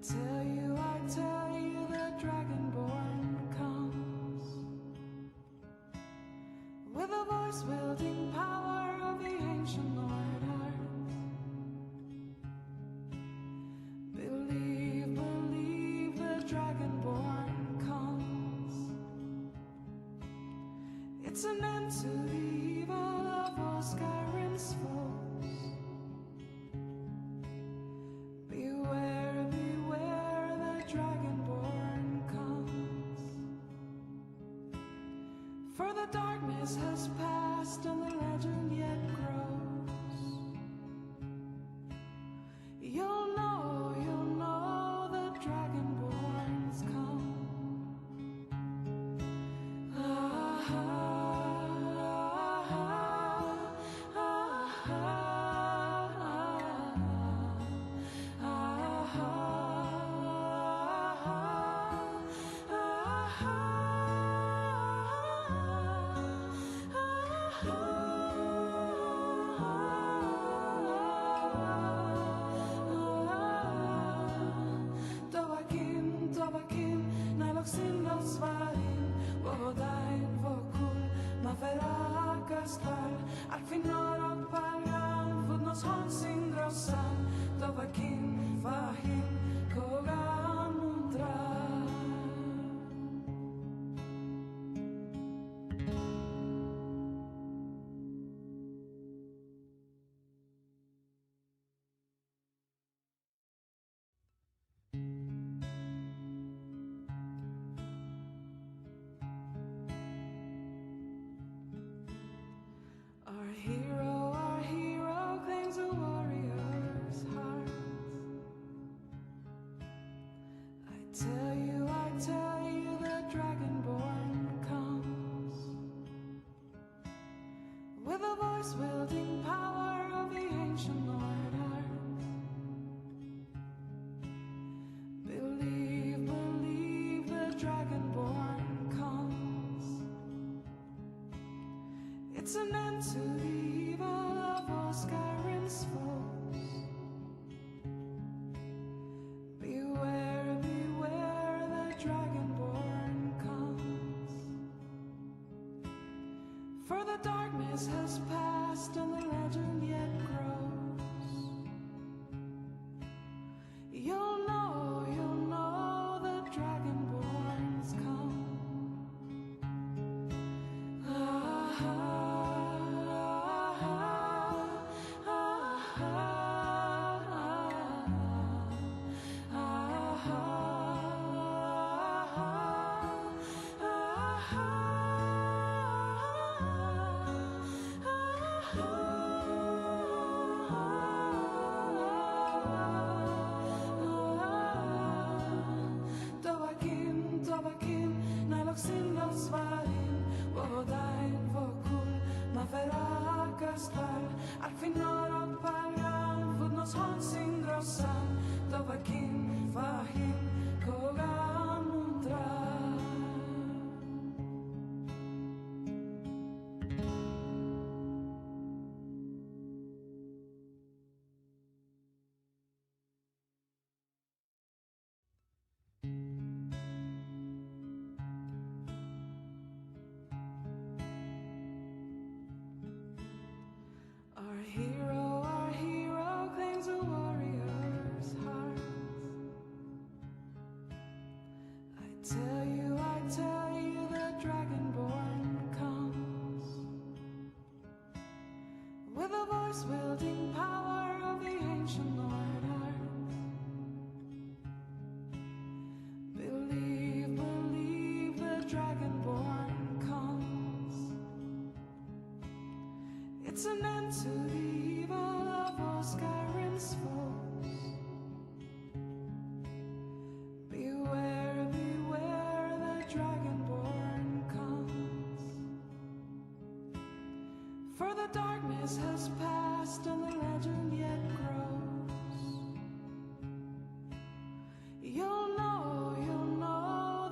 I tell you, the Dragonborn comes with a voice wielding power of the ancient Lord Earth. Believe, believe, the Dragonborn comes. It's an end to the evil of all Skyrim's foes. Beware, beware, the Dragonborn comes. For the darkness has passed and the legend yet grows. You'll know the Dragonborns come. Al finora pagan nos honsin grossan Dovakin fahim kogan mundra. Our hero claims a warrior's heart. I tell you, the Dragonborn comes with a voice wielding power of the ancient Lord Earth. Believe, believe, the Dragonborn comes. It's an end to the evil of all Skyrim's foes. Beware, beware, the Dragonborn comes. For the darkness has passed and the legend yet grows. You'll know the Dragonborns come. Al finora pagan nos honsin grossan Dovakin fahim kogan mundra. Our hero claims a warrior's heart. I tell you, the Dragonborn comes with a voice wielding power of the ancient Lord Earth. Believe, believe, the Dragonborn comes. It's an end to the evil of all Skyrim's foes. Beware, beware, the Dragonborn comes. For the darkness has passed and the legend yet grows. You'll know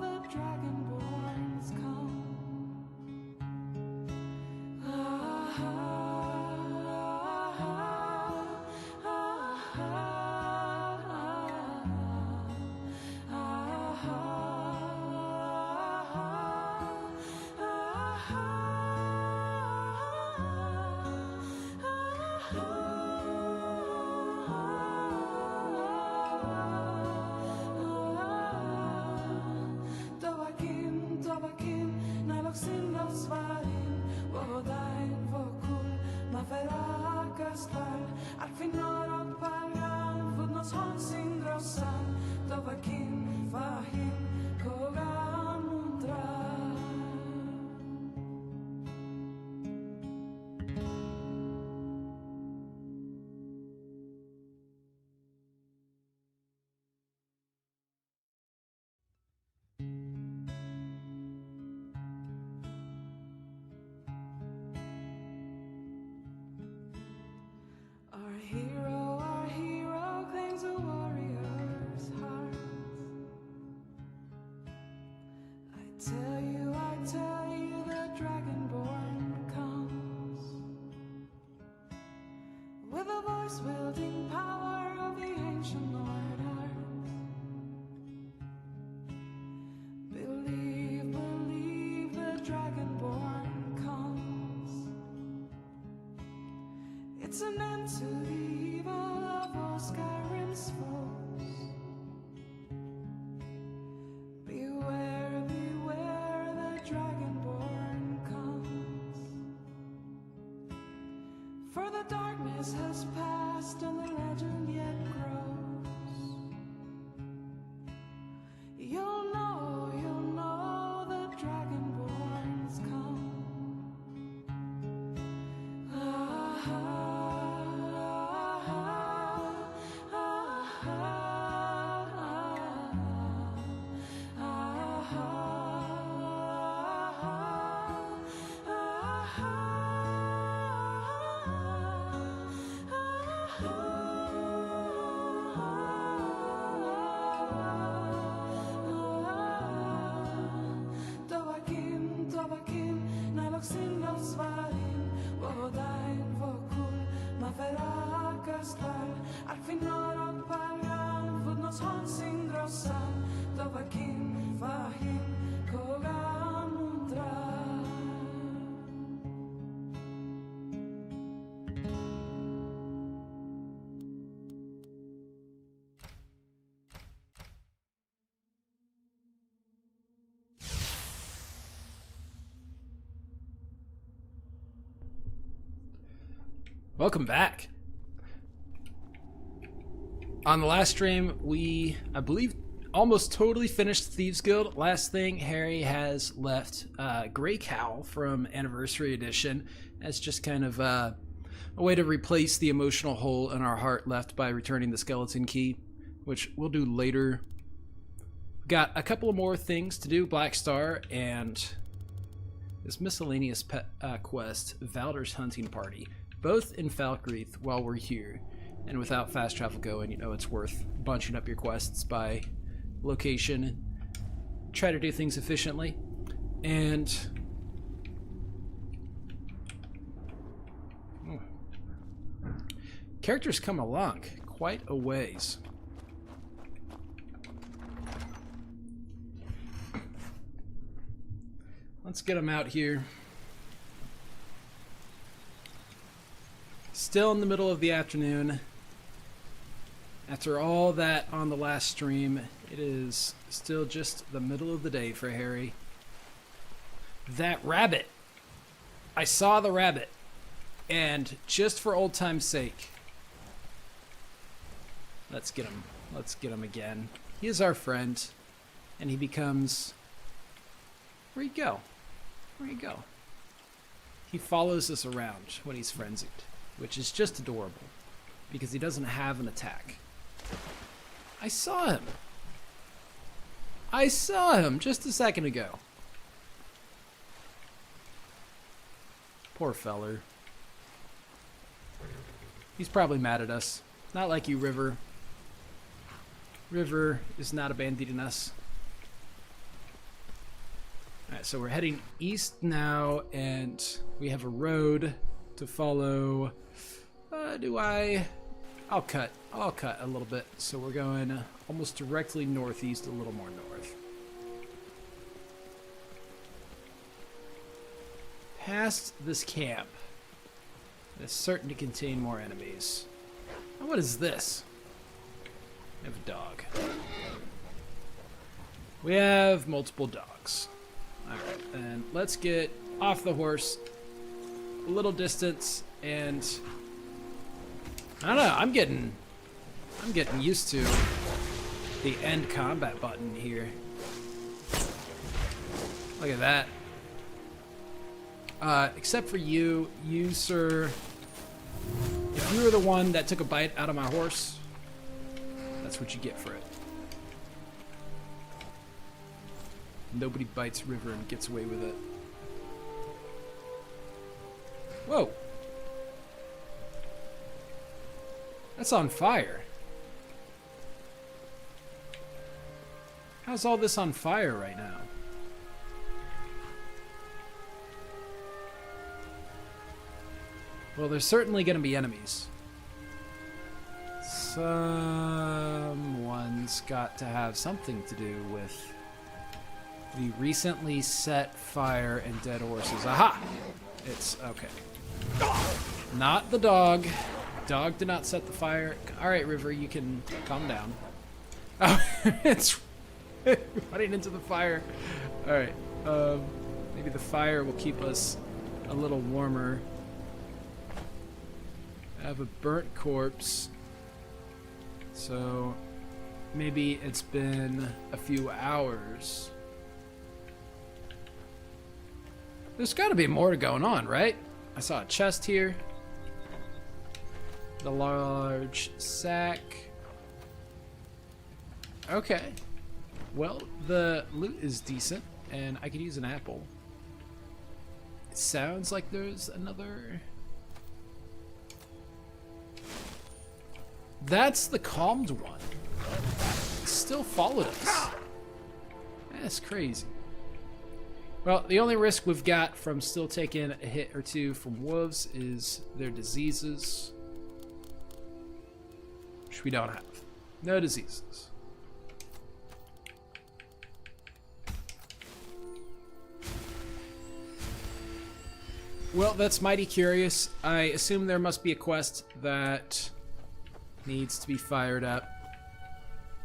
the Dragonborns come. grosan, Dovakin, Vahim, Kogan, Mundra. Our hero claims a warrior's heart. I tell you, the Dragonborn comes with a voice wielding power of the ancient Lord Arts. Believe, the Dragonborn comes. It's an end to the evil of all Skyrim's foes. Beware, the Dragonborn comes. For the darkness has passed and the legend yet grows. You'll know the Dragonborns come. Dovakin, naloksin los varin, vodain vokul, maferakas val, arfinor palgan, vudnos honsin grossan, Dovakin, Vahim, Kogan, Mundra. Welcome back. On the last stream, we, I believe, almost totally finished Thieves Guild. Last thing, Harry has left Grey Cowl from Anniversary Edition as just kind of a way to replace the emotional hole in our heart left by returning the skeleton key, which we'll do later. Got a couple of more things to do, Black Star and this miscellaneous quest, Valder's Hunting Party. Both in Falkreath while we're here. And without fast travel going, you know it's worth bunching up your quests by location and try to do things efficiently. And characters come along quite a ways. Let's get them out here. Still in the middle of the afternoon. After all that on the last stream, it is still just the middle of the day for Harry. That rabbit! I saw the rabbit. And just for old time's sake, let's get him. Let's get him again. He is our friend. And he becomes... Where'd he go? Where'd he go? He follows us around when he's frenzied, which is just adorable, because he doesn't have an attack. I saw him. I saw him just a second ago. Poor feller. He's probably mad at us. Not like you, River. River is not abandoning us. Alright, so we're heading east now, and we have a road to follow. I'll cut a little bit. So we're going almost directly northeast, a little more north. Past this camp. It's certain to contain more enemies. Now, what is this? We have a dog. We have multiple dogs. Alright, and let's get off the horse a little distance, and I don't know, I'm getting used to the end combat button here. Look at that. Except for you, sir. If you were the one that took a bite out of my horse, that's what you get for it. Nobody bites River and gets away with it. Whoa. That's on fire. How's all this on fire right now? Well, there's certainly going to be enemies. Someone's got to have something to do with the recently set fire and dead horses. Aha! It's okay. Not the dog. Dog did not set the fire. Alright, River, you can calm down. Oh, it's running into the fire. Alright, maybe the fire will keep us a little warmer. I have a burnt corpse, so maybe it's been a few hours. There's got to be more going on, right? I saw a chest here. The large sack. Okay. Well, the loot is decent, and I could use an apple. It sounds like there's another... That's the calmed one. It still followed us. That's crazy. Well, the only risk we've got from still taking a hit or two from wolves is their diseases. Which we don't have. No diseases. Well, that's mighty curious. I assume there must be a quest that needs to be fired up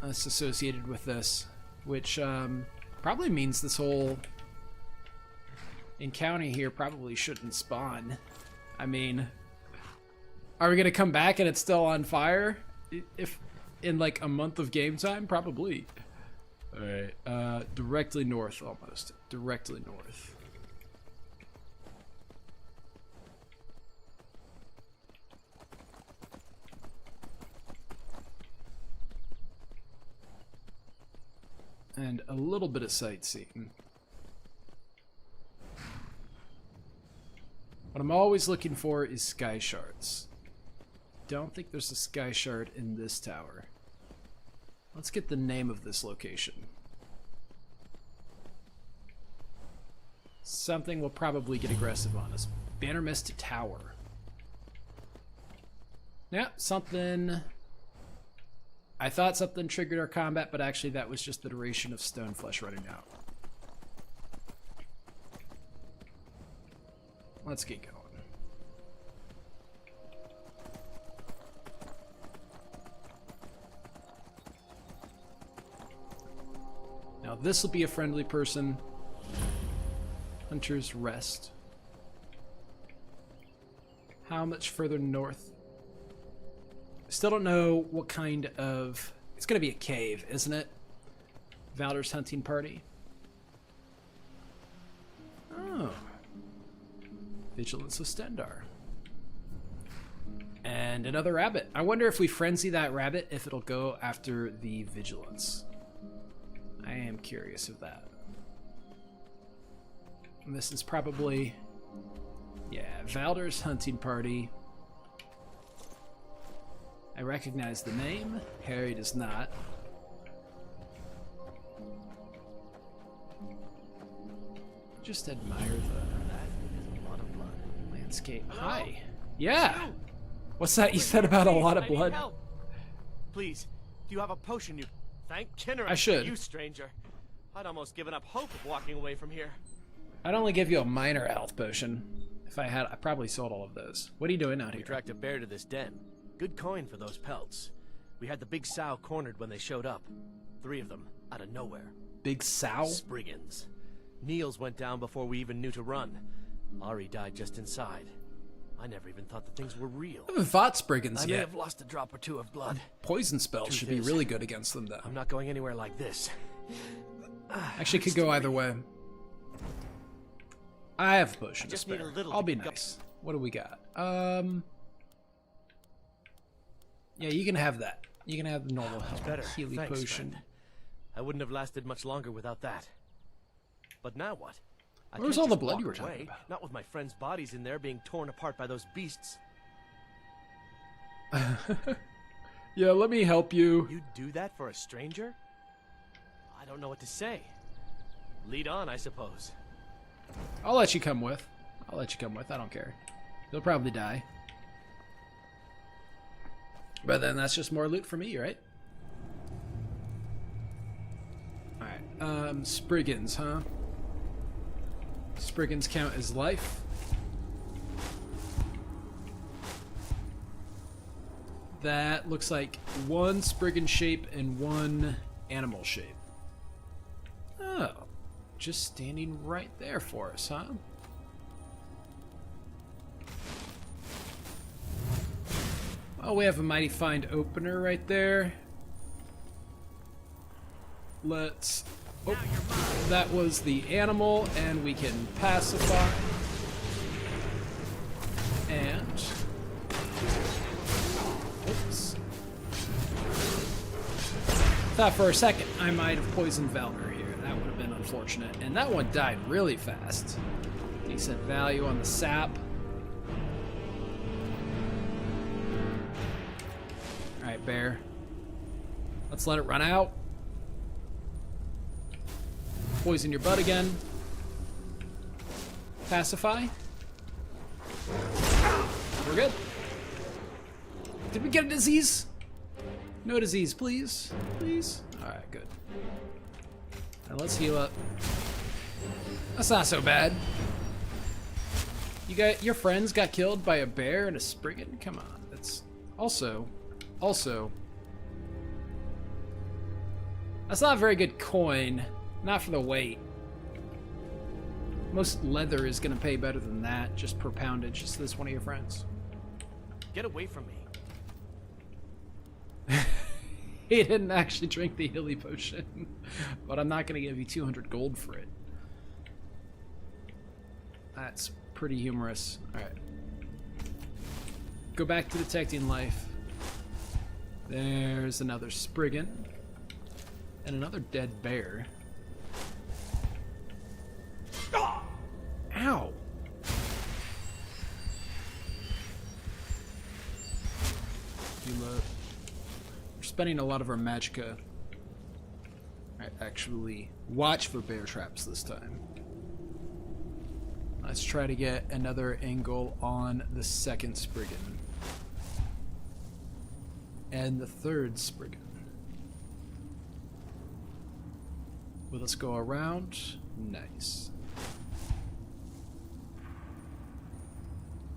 that's associated with this, which probably means this whole encounter here probably shouldn't spawn. I mean, are we gonna come back and it's still on fire if in like a month of game time? Probably. All right, directly north, almost directly north. And a little bit of sightseeing. What I'm always looking for is sky shards. Don't think there's a sky shard in this tower. Let's get the name of this location. Something will probably get aggressive on us. Bannermist Tower. Yeah, something... I thought something triggered our combat, but actually that was just the duration of stone flesh running out. Let's get going. Now this will be a friendly person. Hunter's Rest. How much further north? Still don't know what kind of... It's going to be a cave, isn't it? Valder's hunting party. Oh. Vigilance of Stendar. And another rabbit. I wonder if we frenzy that rabbit, if it'll go after the vigilance. I am curious of that. And this is probably... Yeah, Valder's hunting party. I recognize the name. Harry does not. Just admire the landscape. Hello? Hi. Yeah. What's that you said about a lot of I need blood? help. Please, do you have a potion you... Thank Kinnear I should. for you, stranger. I'd almost given up hope of walking away from here. I'd only give you a minor health potion. If I had, I probably sold all of those. What are you doing out We here? tracked a bear to this den. Good coin for those pelts. We had the big sow cornered when they showed up. 3 of them, out of nowhere. Big sow? Spriggans. Niels went down before we even knew to run. Ari died just inside. I never even thought the things were real. I haven't fought Spriggans I may yet. have lost a drop or two of blood. Poison spells should be is, really good against them, though. I'm not going anywhere like this. Actually, could go either way. I have a potion to just need spare. a little I'll to be go. nice. What do we got? Yeah, you can have that. You can have the normal health Better. Healy Thanks, potion. friend. I wouldn't have lasted much longer without that. But now what? I Where's can't all the just blood walk you were away, talking about? Not with my friends' bodies in there being torn apart by those beasts. Yeah, let me help you. You'd do that for a stranger? I don't know what to say. Lead on, I suppose. I'll let you come with. I'll let you come with. I don't care. You'll probably die. But then that's just more loot for me, right? Alright, Spriggans, huh? Spriggans count as life. That looks like one Spriggan shape and one animal shape. Oh, just standing right there for us, huh? Oh, we have a mighty find opener right there. Let's... Oh, that was the animal, and we can pacify. And... Oops. Thought for a second I might have poisoned Valor here. That would have been unfortunate. And that one died really fast. Decent value on the sap. Alright, bear. Let's let it run out. Poison your butt again. Pacify. We're good. Did we get a disease? No disease, please. Please. Alright, good. Now let's heal up. That's not so bad. Your friends got killed by a bear and a Spriggan? Come on. That's also, that's not a very good coin. Not for the weight. Most leather is gonna pay better than that, just per poundage. Is this one of your friends? Get away from me. He didn't actually drink the Hilly potion, but I'm not gonna give you 200 gold for it. That's pretty humorous. Alright. Go back to detecting life. There's another Spriggan. And another dead bear. Ow! We're spending a lot of our magicka. Actually, watch for bear traps this time. Let's try to get another angle on the second Spriggan. And the third Spriggan. Will this go around? Nice.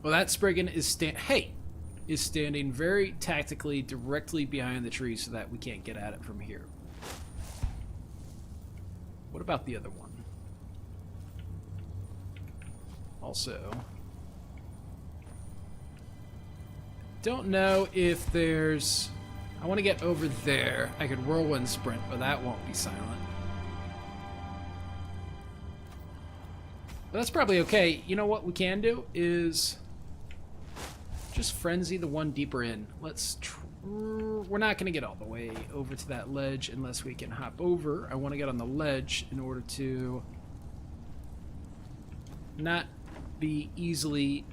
Well, that Spriggan is standing very tactically directly behind the tree so that we can't get at it from here. What about the other one? Also, don't know if there's... I want to get over there. I could whirlwind sprint, but that won't be silent. But that's probably okay. You know what we can do is just frenzy the one deeper in. We're not going to get all the way over to that ledge unless we can hop over. I want to get on the ledge in order to not be easily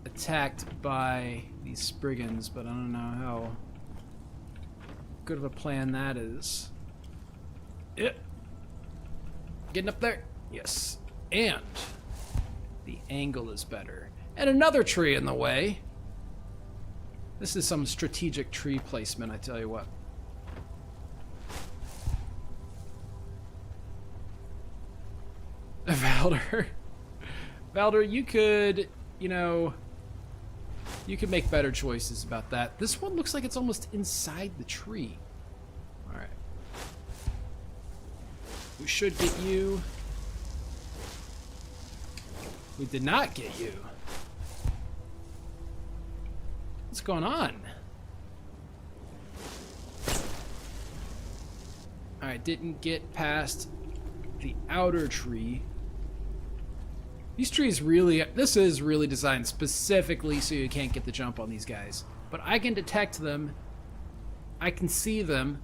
attacked by these Spriggans, but I don't know how good of a plan that is. Yep. Getting up there. Yes. And the angle is better. And another tree in the way. This is some strategic tree placement, I tell you what. Valder. Valder, you could, you could make better choices about that. This one looks like it's almost inside the tree. Alright. We should get you. We did not get you. going on? Alright, didn't get past the outer tree. These trees really... This is really designed specifically so you can't get the jump on these guys. But I can detect them. I can see them.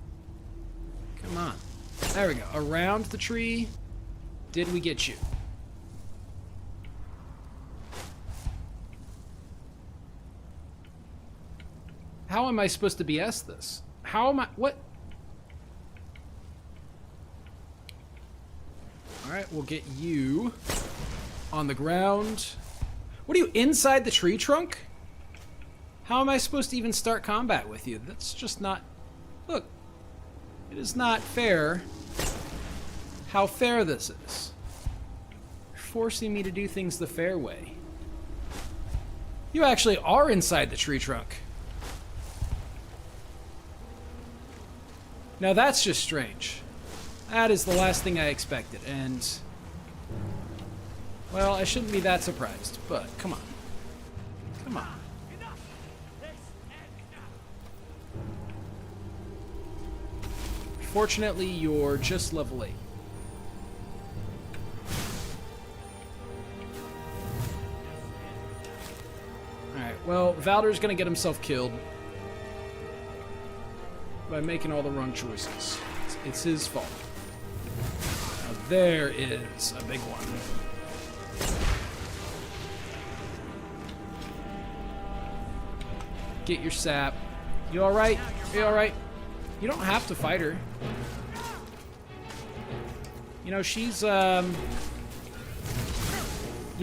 Come on. There we go. Around the tree. Did we get you? How am I supposed to BS this? How am I... What? Alright, we'll get you on the ground. What are you, inside the tree trunk? How am I supposed to even start combat with you? That's just not... Look. It is not fair how fair this is. You're forcing me to do things the fair way. You actually are inside the tree trunk. Now that's just strange. That is the last thing I expected, and... Well, I shouldn't be that surprised, but come on. Come on. Fortunately, you're just level 8. Alright, well, Valder's gonna get himself killed by making all the wrong choices. It's his fault. Now, there is a big one. Get your sap. You alright? You alright? You don't have to fight her. You know, she's, You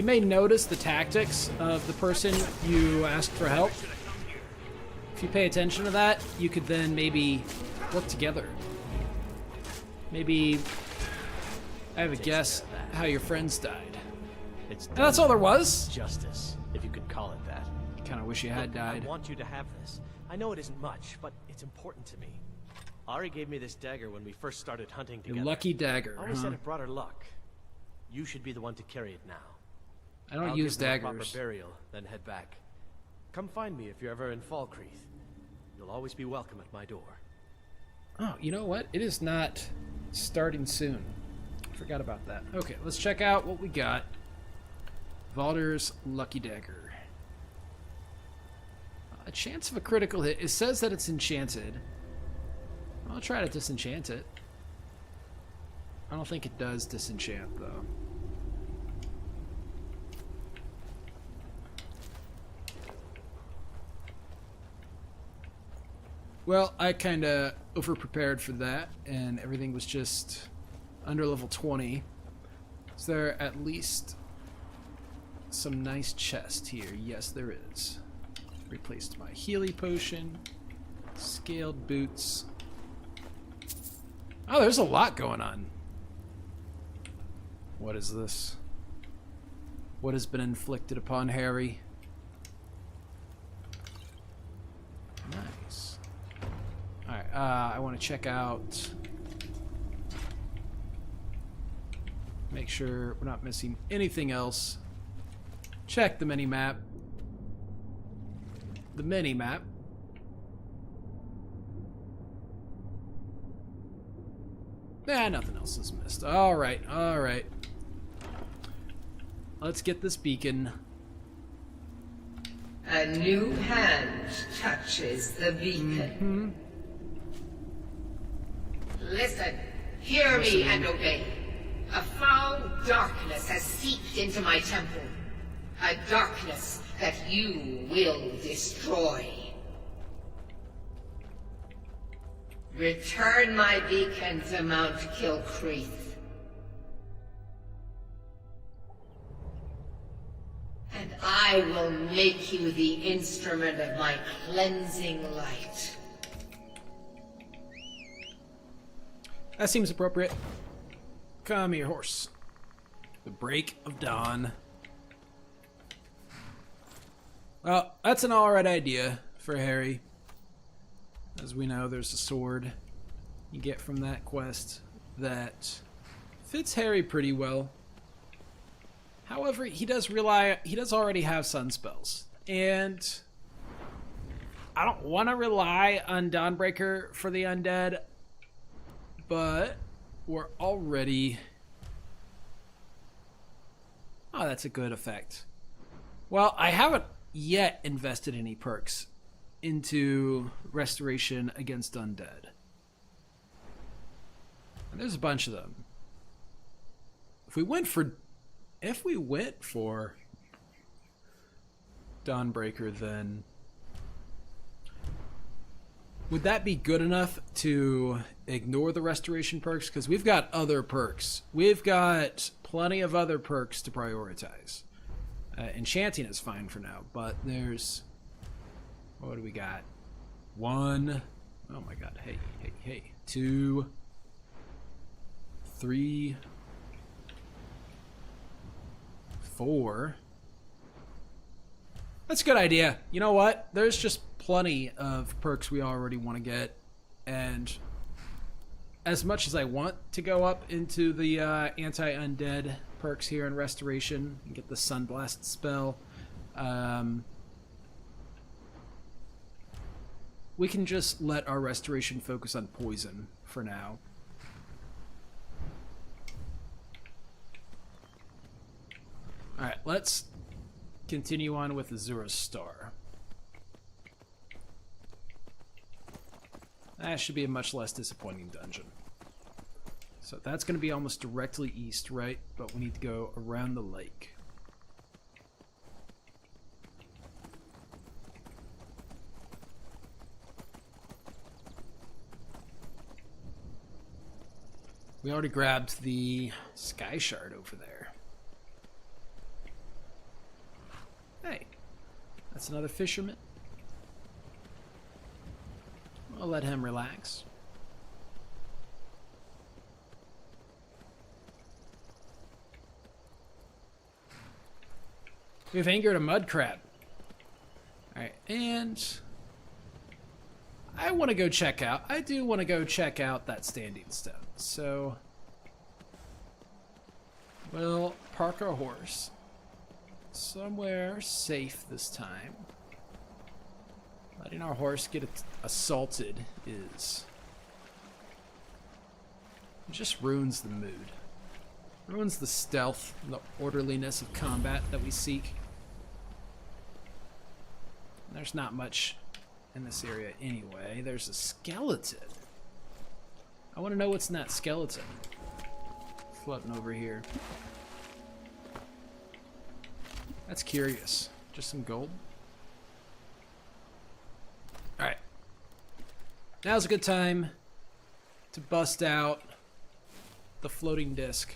may notice the tactics of the person you asked for help. If you pay attention to that, you could then maybe work together. Maybe I have a guess how your friends died. It's And that's all there was? justice, if you could call it that. Kinda wish you had Look, I died. want you to have this. I know it isn't much, but it's important to me. Ari gave me this dagger when we first started hunting Your together. lucky dagger, Always huh? said it brought her luck. You should be the one to carry it now. I don't I'll use give them a daggers. proper burial, then head back. Come find me if you're ever in Falkreath. You'll always be welcome at my door. Oh, you know what? It is not starting soon. Forgot about that. Okay, let's check out what we got. Valder's lucky dagger. A chance of a critical hit. It says that it's enchanted. I'll try to disenchant it. I don't think it does disenchant, though. Well, I kind of over-prepared for that, and everything was just under level 20. Is there at least some nice chest here? Yes, there is. Replaced my Healy potion. Scaled boots. Oh, there's a lot going on. What is this? What has been inflicted upon Harry? Nice. Alright, I want to check out... Make sure we're not missing anything else. Check the mini-map. The mini-map. Nah, nothing else is missed. Alright, alright. Let's get this beacon. A new hand touches the beacon. Listen, hear me and obey. A foul darkness has seeped into my temple. A darkness that you will destroy. Return my beacon to Mount Kilcreath. And I will make you the instrument of my cleansing light. That seems appropriate. Come here, horse. The break of dawn. Well, that's an alright idea for Harry. As we know, there's a sword you get from that quest that fits Harry pretty well. However, he does already have sun spells. And I don't want to rely on Dawnbreaker for the undead, but we're already... Oh, that's a good effect. Well, I haven't yet invested any perks into restoration against undead. And there's a bunch of them. If we went for Dawnbreaker, then would that be good enough to ignore the restoration perks? Because we've got other perks. We've got plenty of other perks to prioritize. Enchanting is fine for now, but there's... What do we got? 1. Oh my god. Hey. 2. 3. 4. That's a good idea. You know what? There's just plenty of perks we already want to get, and as much as I want to go up into the anti-undead perks here in Restoration and get the Sunblast spell, we can just let our Restoration focus on poison for now. Alright, let's continue on with Azura's Star. That should be a much less disappointing dungeon. So that's going to be almost directly east, right? But we need to go around the lake. We already grabbed the Sky Shard over there. Hey, that's another fisherman. I'll let him relax. We've angered a mud crab. Alright, and I want to go check out. I do want to go check out that standing stone. So we'll park our horse somewhere safe this time. Letting our horse get assaulted is... It just ruins the mood. Ruins the stealth and the orderliness of combat that we seek. There's not much in this area anyway. There's a skeleton. I want to know what's in that skeleton. Floating over here. That's curious. Just some gold. Alright. Now's a good time to bust out the floating disc.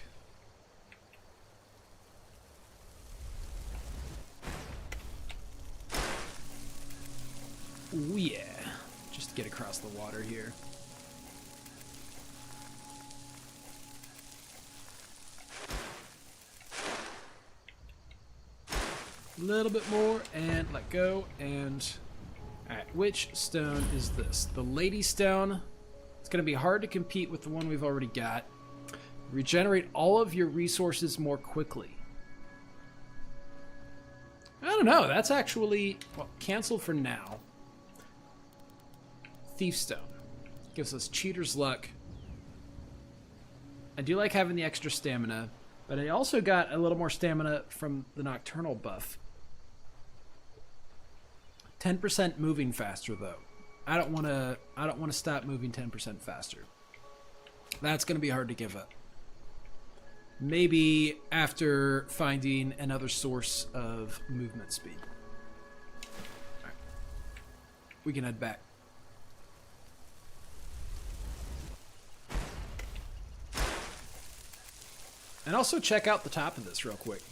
Ooh, yeah. Just to get across the water here. A little bit more and let go. And alright, which stone is this? The Lady Stone. It's going to be hard to compete with the one we've already got. Regenerate all of your resources more quickly. I don't know. That's actually, well, canceled for now. Thief Stone. Gives us Cheater's Luck. I do like having the extra stamina, but I also got a little more stamina from the Nocturnal buff. 10% moving faster though. I don't want to stop moving 10% faster. That's going to be hard to give up. Maybe after finding another source of movement speed. All right. We can head back. And also check out the top of this real quick.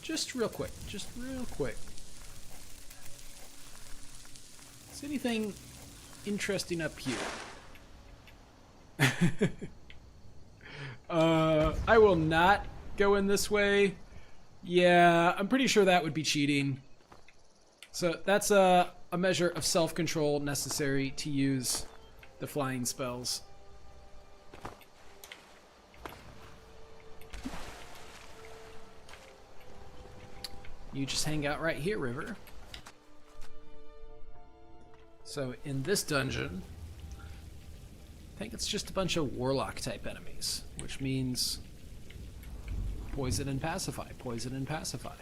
Just real quick. Just real quick. Is anything interesting up here? I will not go in this way. Yeah, I'm pretty sure that would be cheating. So that's a measure of self-control necessary to use the flying spells. You just hang out right here, River. So in this dungeon, I think it's just a bunch of warlock type enemies, which means poison and pacify, poison and pacify.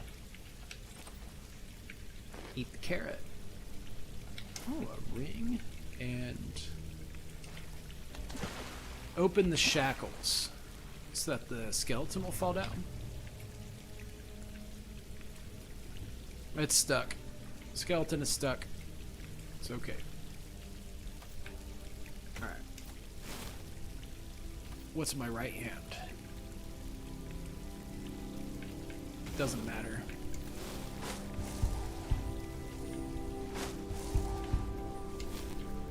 Eat the carrot. Oh, a ring. And open the shackles so that the skeleton will fall down. It's stuck. Skeleton is stuck. It's okay. Alright. What's in my right hand? Doesn't matter.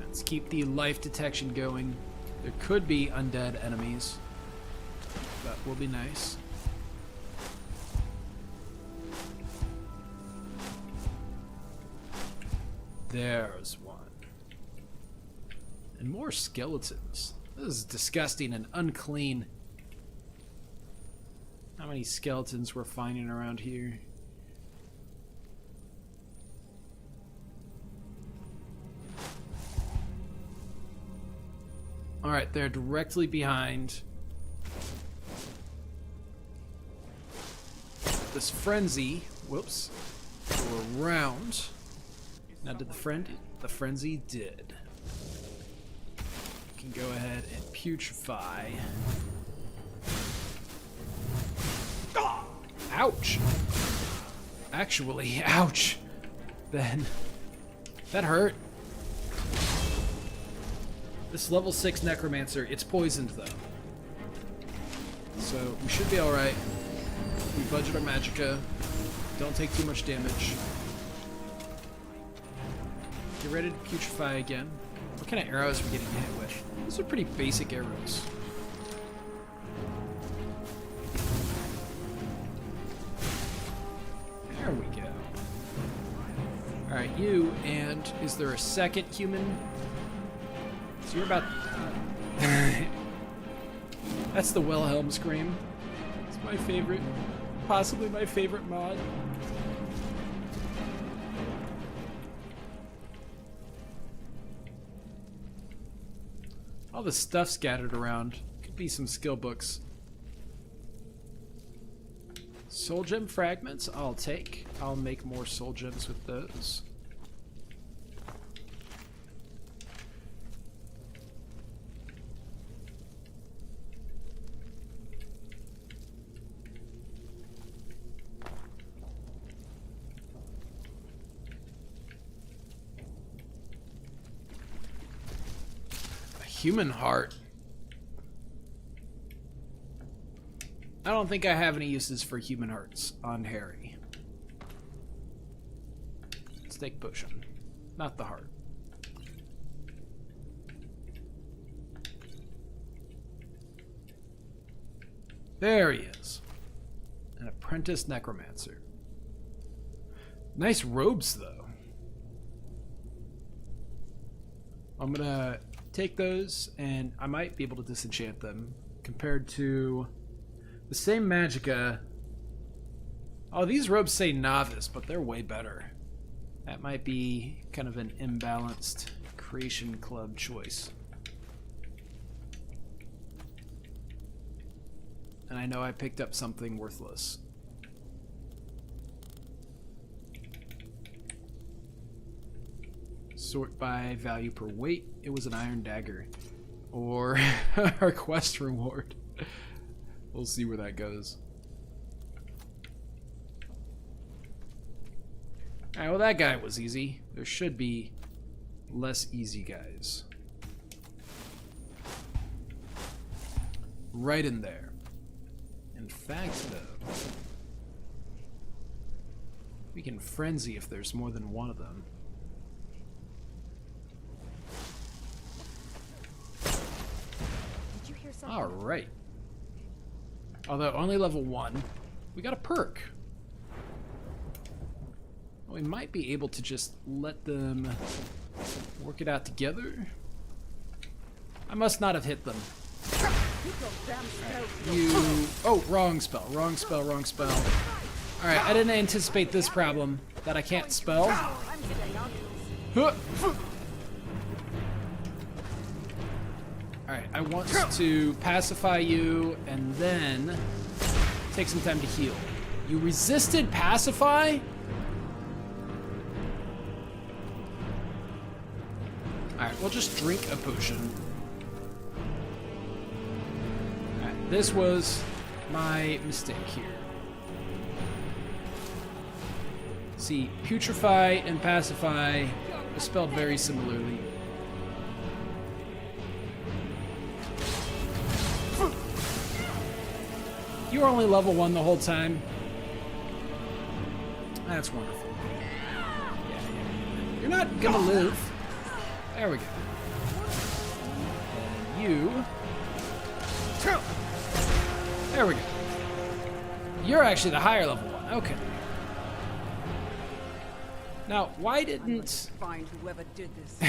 Let's keep the life detection going. There could be undead enemies. That will be nice. There's one. And more skeletons. This is disgusting and unclean. How many skeletons we're finding around here? Alright, they're directly behind this frenzy. Whoops. Go around. Now did the frenzy did. You can go ahead and putrefy. Oh, ouch! Actually, ouch! Then that hurt. This level 6 necromancer, it's poisoned though. So we should be alright. We budget our magicka. Don't take too much damage. Get ready to putrefy again. What kind of arrows are we getting hit with? These are pretty basic arrows. There we go. Alright, you, and is there a second human? So you're about... That's the Wilhelm scream. It's my favorite. Possibly my favorite mod. All the stuff scattered around. Could be some skill books. Soul gem fragments, I'll take. I'll make more soul gems with those. Human heart. I don't think I have any uses for human hearts on Harry. Steak potion. Not the heart. There he is. An apprentice necromancer. Nice robes, though. I'm gonna take those, and I might be able to disenchant them compared to the same magicka. Oh, these robes say novice, but they're way better. That might be kind of an imbalanced creation club choice. And I know I picked up something worthless. Sort by value per weight. It was an iron dagger. Or our quest reward. We'll see where that goes. Alright, well that guy was easy. There should be less easy guys. Right in there. In fact, though, we can frenzy if there's more than one of them. Alright. Although only level 1, we got a perk. We might be able to just let them work it out together. I must not have hit them. Right, you... Oh, wrong spell, wrong spell, wrong spell. Alright, I didn't anticipate this problem, that I can't spell. Alright, I want to pacify you and then take some time to heal. You resisted pacify? Alright, we'll just drink a potion. Alright, this was my mistake here. See, putrefy and pacify are spelled very similarly. You were only level 1 the whole time. That's wonderful. Yeah. You're not gonna live. There we go. And you... There we go. You're actually the higher level one. Okay. Now, why didn't... Find whoever did this.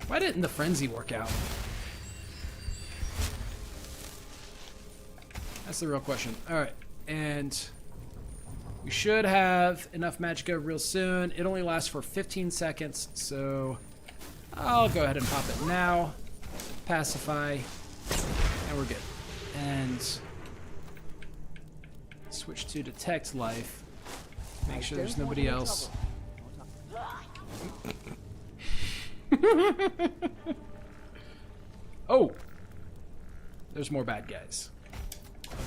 Why didn't the frenzy work out? That's the real question. Alright, and we should have enough magicka real soon. It only lasts for 15 seconds, so I'll go ahead and pop it now. Pacify, and we're good. And switch to detect life. Make sure there's nobody else. Oh! There's more bad guys.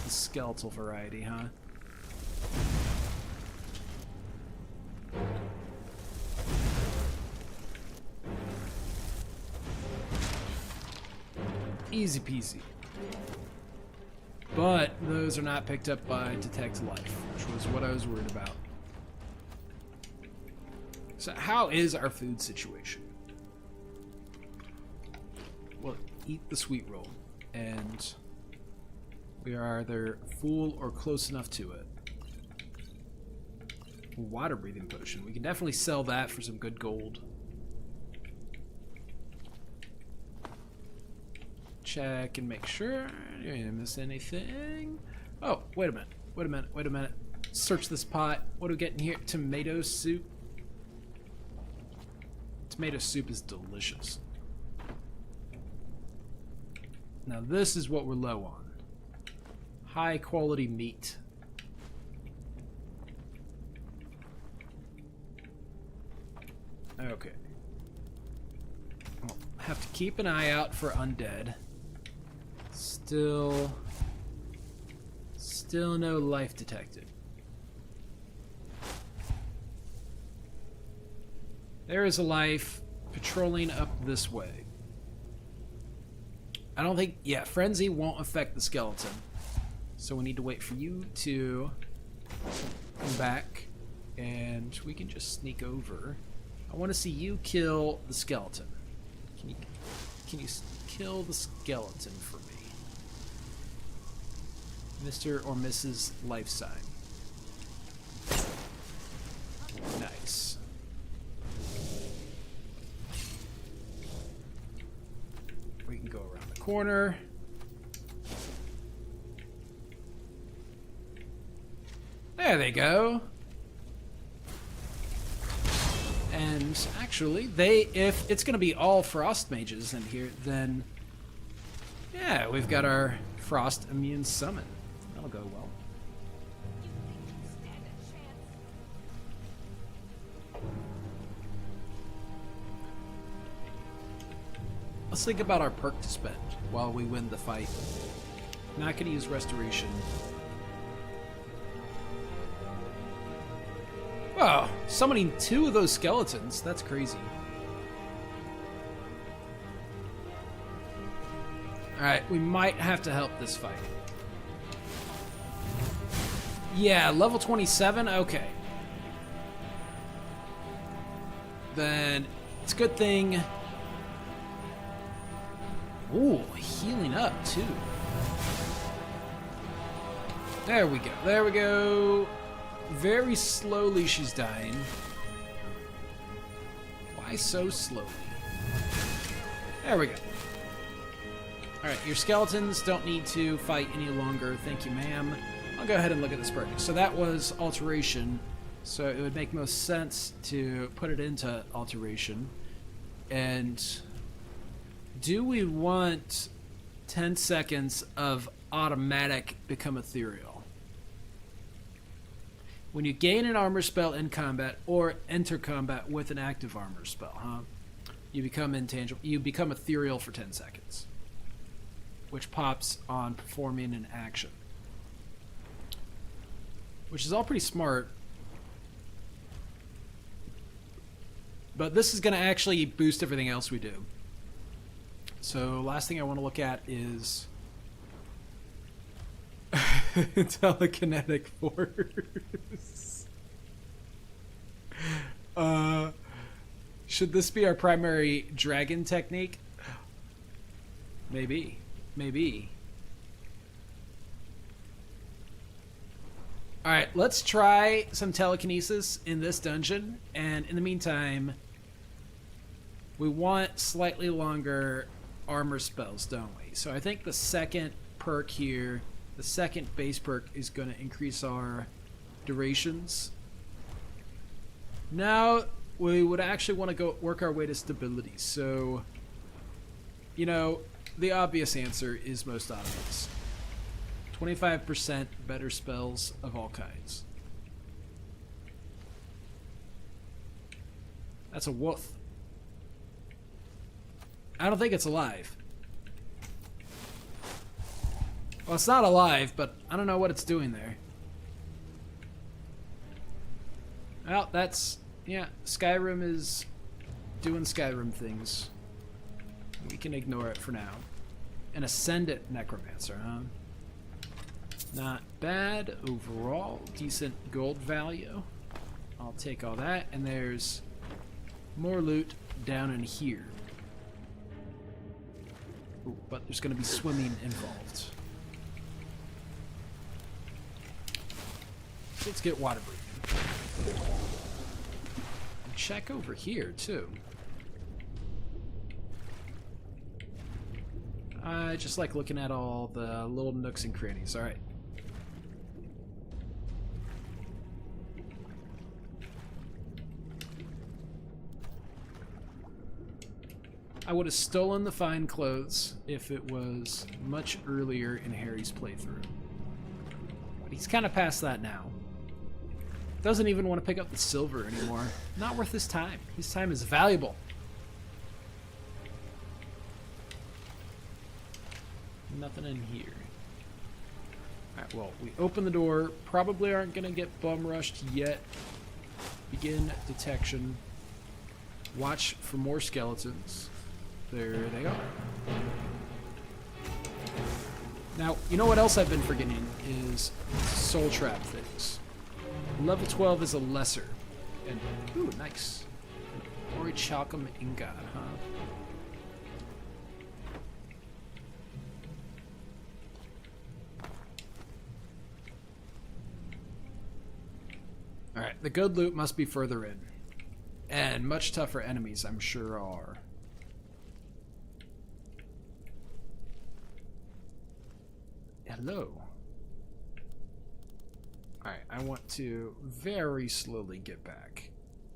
The skeletal variety, huh? Easy peasy. But those are not picked up by Detect Life, which was what I was worried about. So how is our food situation? Well, eat the sweet roll, and we are either full or close enough to it. Water breathing potion. We can definitely sell that for some good gold. Check and make sure you didn't miss anything. Oh, wait a minute. Wait a minute. Wait a minute. Search this pot. What do we get in here? Tomato soup. Tomato soup is delicious. Now this is what we're low on. High quality meat. Okay. I'll have to keep an eye out for undead. Still no life detected. There is a life patrolling up this way. I don't think... Yeah, Frenzy won't affect the skeleton. So we need to wait for you to come back. And we can just sneak over. I want to see you kill the skeleton. Can you kill the skeleton for me? Mr. or Mrs. Life Sign. Nice. We can go around the corner. There they go. And actually, if it's going to be all frost mages in here, then yeah, we've got our frost immune summon. That'll go well. Let's think about our perk to spend while we win the fight. Not going to use restoration. Wow, summoning 2 of those skeletons, that's crazy. Alright, we might have to help this fight. Yeah, level 27, okay. Then, it's a good thing... Ooh, healing up, too. There we go, there we go. Very slowly she's dying. Why so slowly? There we go. Alright, your skeletons don't need to fight any longer. Thank you, ma'am. I'll go ahead and look at this perk. So that was alteration. So it would make most sense to put it into alteration. And Do we want 10 seconds of automatic become ethereal? When you gain an armor spell in combat or enter combat with an active armor spell, huh? You become intangible. You become ethereal for 10 seconds, which pops on performing an action, which is all pretty smart. But this is going to actually boost everything else we do. So last thing I want to look at is telekinetic force. Should this be our primary dragon technique? Maybe. Maybe. Alright, let's try some telekinesis in this dungeon. And in the meantime, we want slightly longer armor spells, don't we? So I think the second perk here, the second base perk, is going to increase our durations. Now we would actually want to go work our way to stability. So, you know, the obvious answer is most obvious. 25% better spells of all kinds. That's a wolf. I don't think it's alive. Well, it's not alive, but I don't know what it's doing there. Well, that's... yeah, Skyrim is doing Skyrim things. We can ignore it for now. An Ascendant Necromancer, huh? Not bad overall. Decent gold value. I'll take all that. And there's more loot down in here. Ooh, but there's going to be swimming involved. Let's get water breathing. Check over here too. I just like looking at all the little nooks and crannies. All right. I would have stolen the fine clothes if it was much earlier in Harry's playthrough. But he's kind of past that now. Doesn't even want to pick up the silver anymore. Not worth his time. His time is valuable. Nothing in here. Alright, well, we open the door. Probably aren't going to get bum rushed yet. Begin detection. Watch for more skeletons. There they are. Now, you know what else I've been forgetting is soul trap things. Level 12 is a lesser. And, ooh, nice. Orichalcum Ingot, huh? Alright, the good loot must be further in. And much tougher enemies, I'm sure, are. Hello. Alright, I want to very slowly get back.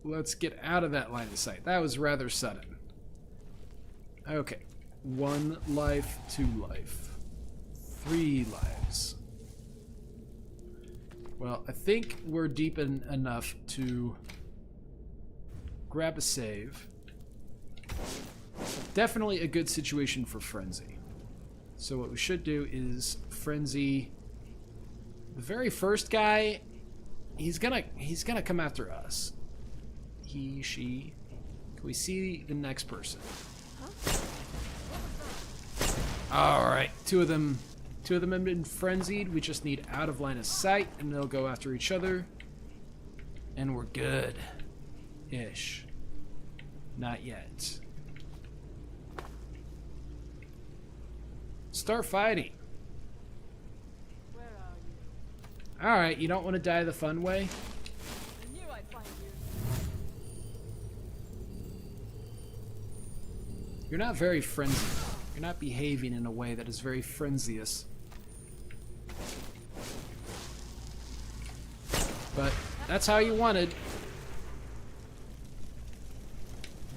Let's get out of that line of sight. That was rather sudden. Okay. 1 life, 2 life. 3 lives. Well, I think we're deep enough to grab a save. Definitely a good situation for Frenzy. So what we should do is Frenzy the very first guy. He's gonna come after us. He, she. Can we see the next person? Alright, two of them have been frenzied. We just need out of line of sight and they'll go after each other. And we're good. Ish. Not yet. Start fighting. Where are you? Alright, you don't want to die the fun way? I knew I'd find you. You're not very frenzied. You're not behaving in a way that is very frenzious. But that's how you wanted.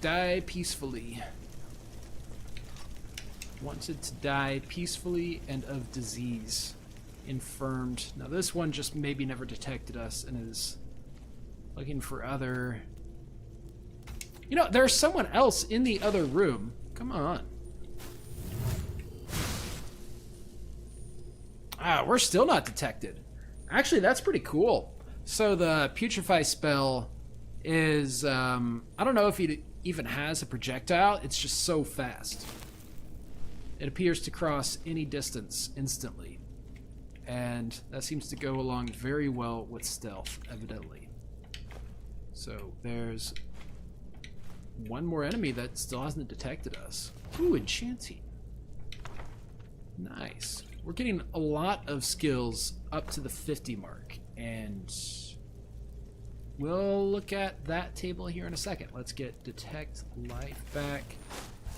Die peacefully. Wanted to die peacefully and of disease. Infirmed. Now this one just maybe never detected us and is looking for other... You know, there's someone else in the other room. Come on. Ah, we're still not detected. Actually, that's pretty cool. So the putrefy spell is, I don't know if it even has a projectile. It's just so fast. It appears to cross any distance instantly. And that seems to go along very well with stealth, evidently. So there's one more enemy that still hasn't detected us. Ooh, enchanting. Nice. We're getting a lot of skills up to the 50 mark, and we'll look at that table here in a second. Let's get detect life back,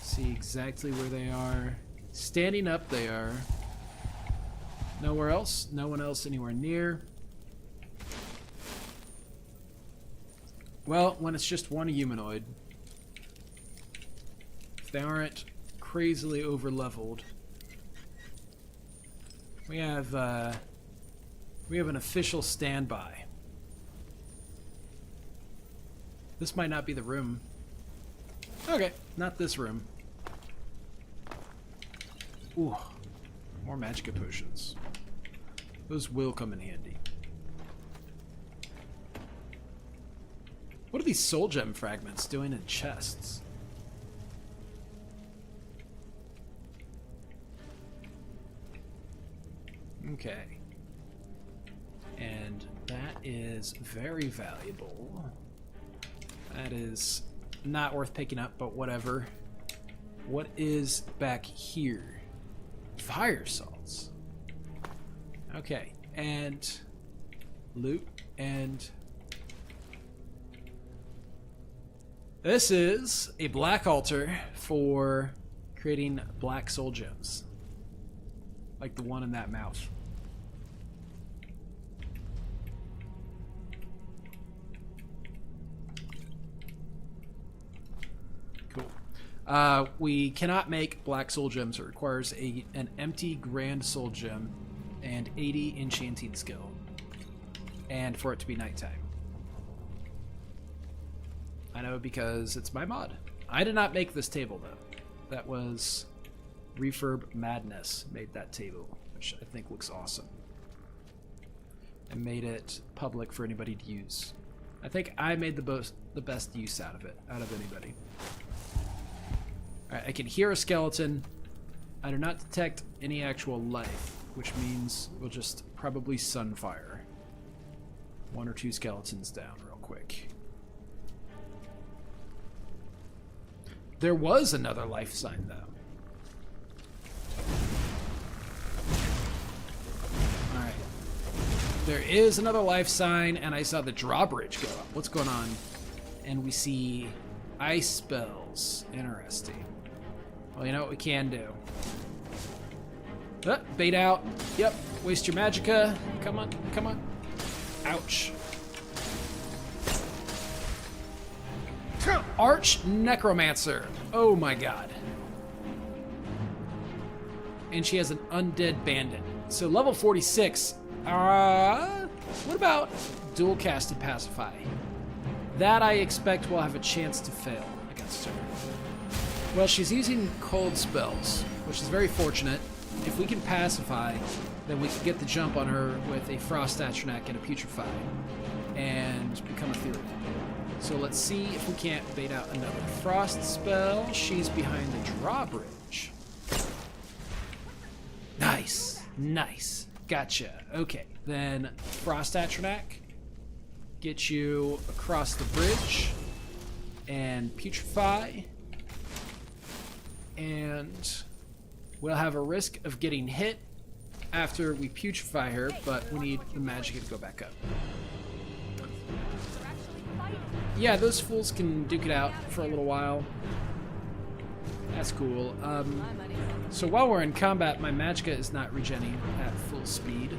see exactly where they are. Standing up they are. Nowhere else, no one else anywhere near. Well, when it's just one humanoid, if they aren't crazily over-leveled, we have an official standby. This might not be the room. Okay, not this room. Ooh, more magicka potions. Those will come in handy. What are these soul gem fragments doing in chests? Okay. And that is very valuable. That is not worth picking up, but whatever. What is back here? Fire salts. Okay, and loot, and this is a black altar for creating black soul gems. Like the one in that mouth. Cool. We cannot make black soul gems. It requires an empty grand soul gem and 80 enchanting skill. And for it to be nighttime. I know because it's my mod. I did not make this table though. That was Refurb Madness made that table, which I think looks awesome. And made it public for anybody to use. I think I made the best use out of it, out of anybody. Alright, I can hear a skeleton. I do not detect any actual life, which means we'll just probably sunfire. One or two skeletons down real quick. There was another life sign, though. Alright. There is another life sign, and I saw the drawbridge go up. What's going on? And we see ice spells. Interesting. Well, you know what we can do. Bait out. Yep. Waste your magicka. Come on. Come on. Ouch. Arch Necromancer. Oh my god. And she has an undead bandit. So level 46. What about dual casted pacify? That I expect will have a chance to fail against her. Well, she's using cold spells, which is very fortunate. If we can pacify, then we can get the jump on her with a Frost Atronach and a Putrefy and become ethereal. So let's see if we can't bait out another Frost spell. She's behind the drawbridge. Nice. Nice. Gotcha. Okay, then Frost Atronach. Get you across the bridge. And Putrefy. And we'll have a risk of getting hit after we putrefy her, but we need the magic to go back up. Yeah, those fools can duke it out for a little while. That's cool. So while we're in combat, my magicka is not regenning at full speed.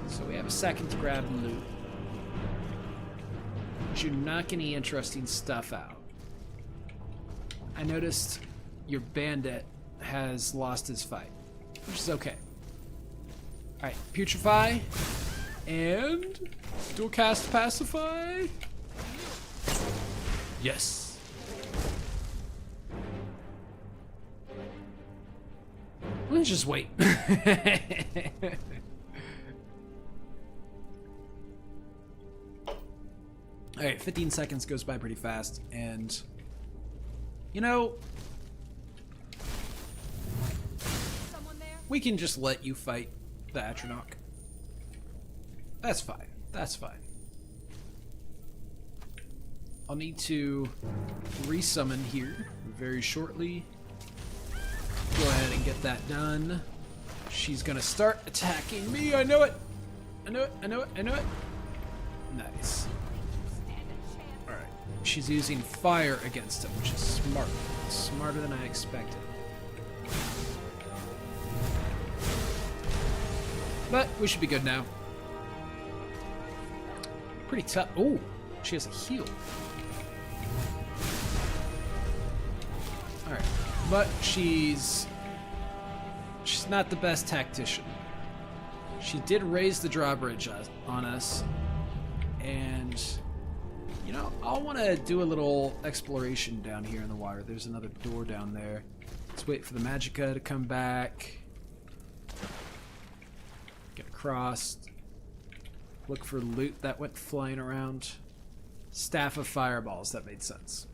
So we have a second to grab loot. Did you knock any interesting stuff out? I noticed your bandit has lost his fight, which is okay. Alright, Putrefy. And dual cast Pacify. Yes. Let's just wait. Alright, 15 seconds goes by pretty fast, and you know, Someone there? we can just let you fight the Atronach. That's fine. That's fine. I'll need to resummon here very shortly. Go ahead and get that done. She's gonna start attacking me. I know it. I know it. I know it. I know it. Nice. Alright. She's using fire against him, which is smart. Smarter than I expected. But we should be good now. Pretty tough. Oh, she has a heal. Alright. But she's not the best tactician. She did raise the drawbridge on us. And, you know, I'll want to do a little exploration down here in the water. There's another door down there. Let's wait for the Magicka to come back. Get across. Look for loot that went flying around. Staff of fireballs. That made sense.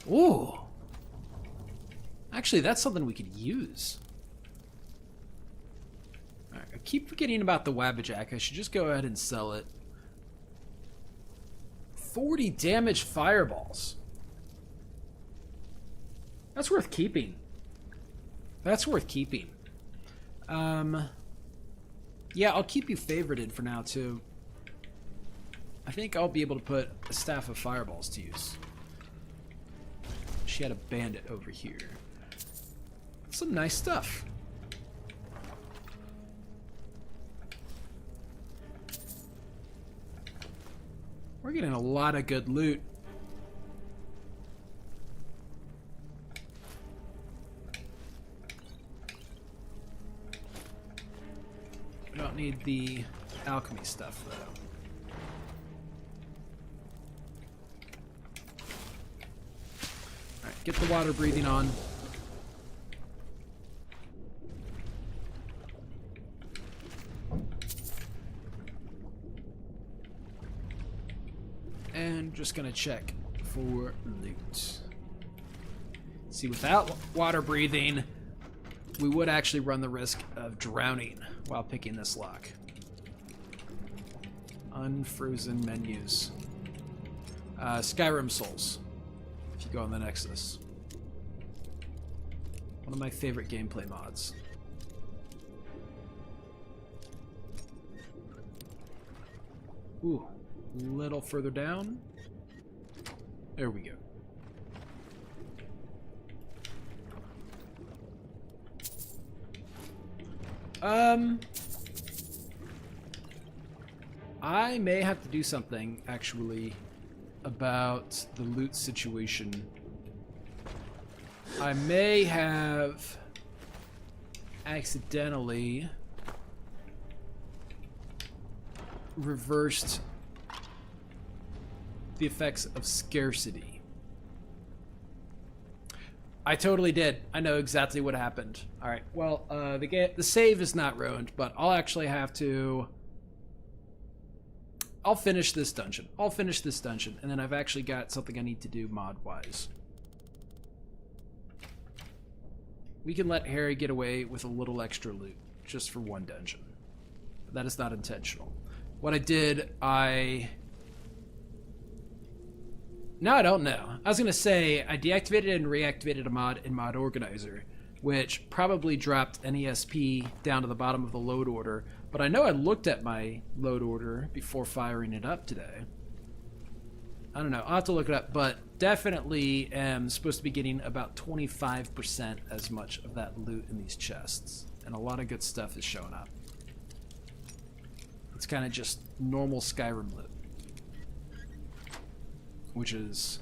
Ooh. Actually, that's something we could use. Alright, I keep forgetting about the Wabbajack. I should just go ahead and sell it. 40 damage fireballs. That's worth keeping. That's worth keeping. Yeah, I'll keep you favorited for now, too. I think I'll be able to put a staff of fireballs to use. She had a bandit over here. Some nice stuff. We're getting a lot of good loot. We don't need the alchemy stuff, though. Alright, get the water breathing on. And just gonna check for loot. See, without water breathing, we would actually run the risk of drowning while picking this lock. Unfrozen menus. Skyrim Souls, if you go on the Nexus. One of my favorite gameplay mods. Ooh, a little further down. There we go. I may have to do something, actually, about the loot situation. I may have accidentally reversed the effects of scarcity. I totally did. I know exactly what happened. All right. Well, the save is not ruined, but I'll actually have to. I'll finish this dungeon. And then I've actually got something I need to do mod-wise. We can let Harry get away with a little extra loot just for one dungeon. But that is not intentional. What I did, No, I don't know. I was going to say, I deactivated and reactivated a mod in Mod Organizer, which probably dropped NESP down to the bottom of the load order, but I know I looked at my load order before firing it up today. I don't know. I'll have to look it up, but definitely am supposed to be getting about 25% as much of that loot in these chests, and a lot of good stuff is showing up. It's kind of just normal Skyrim loot, which is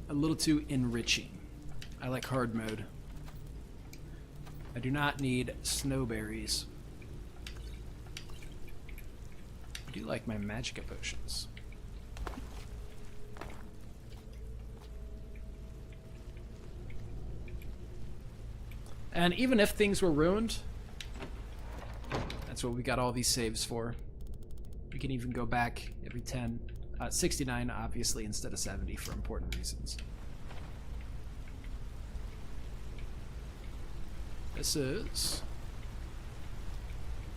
a little too enriching. I like hard mode. I do not need snowberries. I do like my magicka potions. And even if things were ruined, that's what we got all these saves for. We can even go back every 69 obviously instead of 70 for important reasons. This is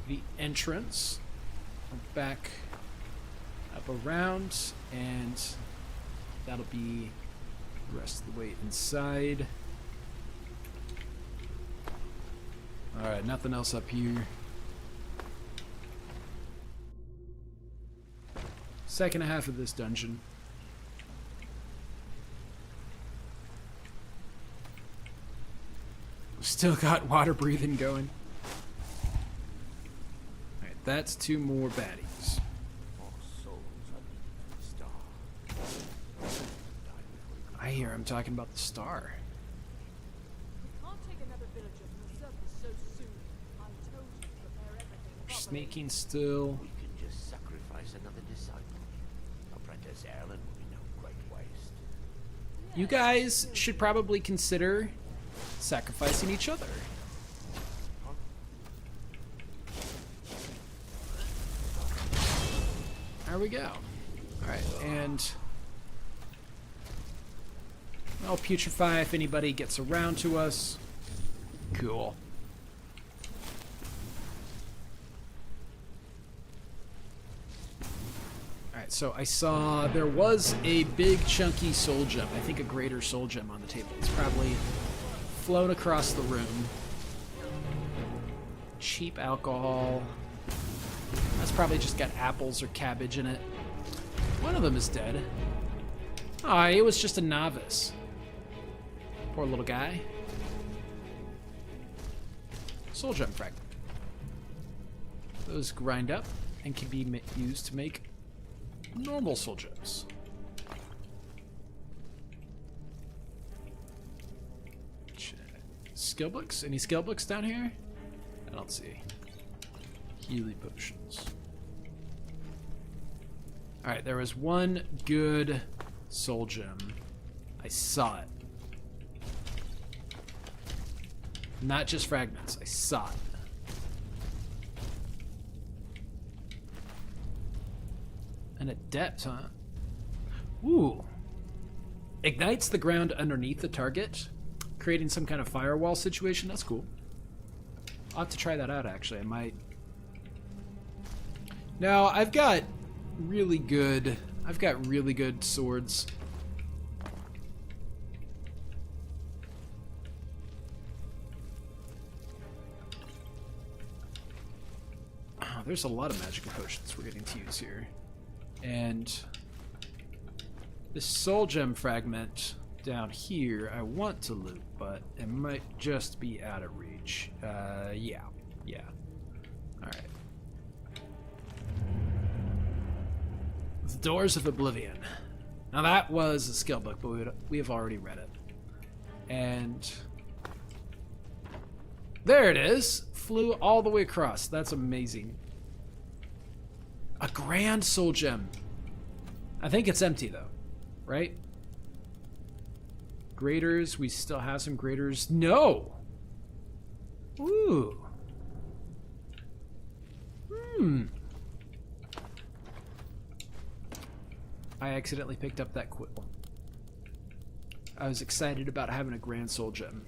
the entrance. We're back up around, and that'll be the rest of the way inside. Alright, nothing else up here. Second half of this dungeon. Still got water breathing going. Alright, that's 2 more baddies. I hear him talking about the star. Can't take another villager from the surface so soon. I told you to prepare everything properly. Sneaking still. We can just sacrifice another disciple. Apprentice Erlen will be no great waste. You guys should probably consider sacrificing each other. There we go. Alright, and I'll putrefy if anybody gets around to us. Cool. Alright, so I saw there was a big chunky soul gem. I think a greater soul gem on the table. It's probably flown across the room. Cheap alcohol. That's probably just got apples or cabbage in it. One of them is dead. Ah, it was just a novice. Poor little guy. Soul gem fragment. Those grind up and can be used to make normal soul gems. Skill books? Any skill books down here? I don't see. Healing potions. Alright, there was one good soul gem. I saw it. Not just fragments, I saw it. An adept, huh? Ooh. Ignites the ground underneath the target, creating some kind of firewall situation. That's cool. I'll have to try that out, actually. I might. Now, I've got really good swords. Oh, there's a lot of magical potions we're getting to use here. And this soul gem fragment down here I want to loot, but it might just be out of reach. Yeah. Alright. The Doors of Oblivion. Now that was a skill book, but we have already read it. And there it is! Flew all the way across. That's amazing. A grand soul gem. I think it's empty though, right? Graders, we still have some graders. No! Ooh. I accidentally picked up that quill. I was excited about having a grand soul gem.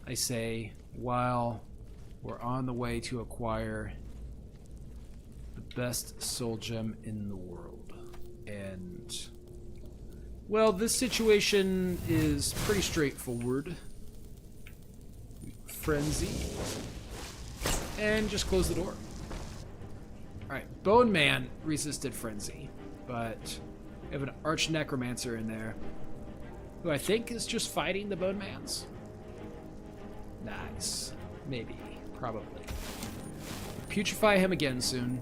I say, while we're on the way to acquire the best soul gem in the world. And well, this situation is pretty straightforward. Frenzy. And just close the door. Alright, Bone Man resisted Frenzy, but we have an Arch Necromancer in there, who I think is just fighting the Bone Mans. Nice. Maybe. Probably. Putrefy him again soon.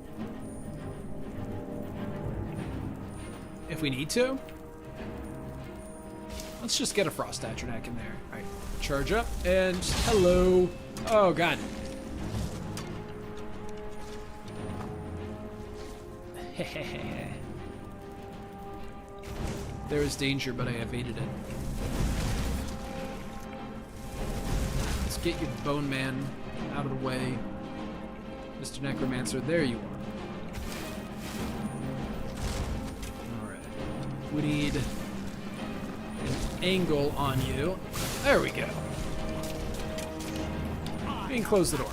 If we need to. Let's just get a Frost Atronak in there. Alright, charge up, and hello. Oh, God. There was danger, but I evaded it. Let's get your Bone Man out of the way. Mr. Necromancer, there you are. Alright. We need an angle on you. There we go. We can close the door.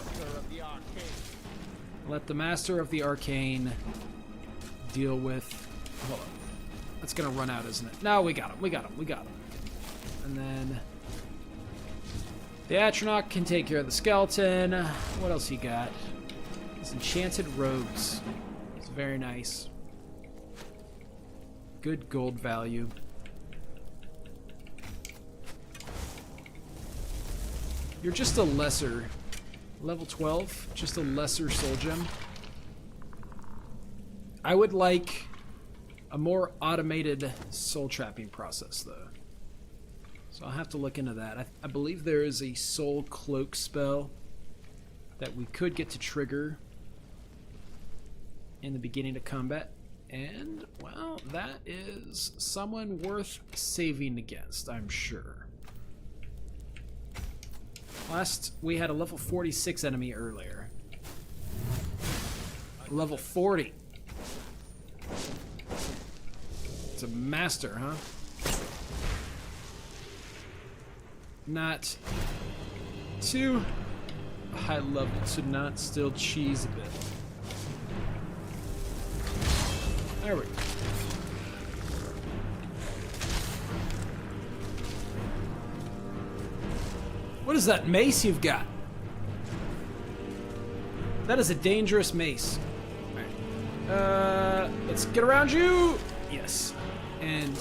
Let the Master of the Arcane deal with... Hold on. That's gonna run out, isn't it? No, we got him. We got him. We got him. And then... the Atronach can take care of the skeleton. What else you got? These enchanted robes. It's very nice. Good gold value. You're just a lesser... level 12? Just a lesser soul gem? I would like a more automated soul trapping process, though. So I'll have to look into that. I believe there is a soul cloak spell that we could get to trigger in the beginning of combat. And, well, that is someone worth saving against, I'm sure. Last, we had a level 46 enemy earlier. Level 40. It's a master, huh? Not too high level to not still cheese a bit. There we go. What is that mace you've got? That is a dangerous mace. Alright. Let's get around you! Yes. And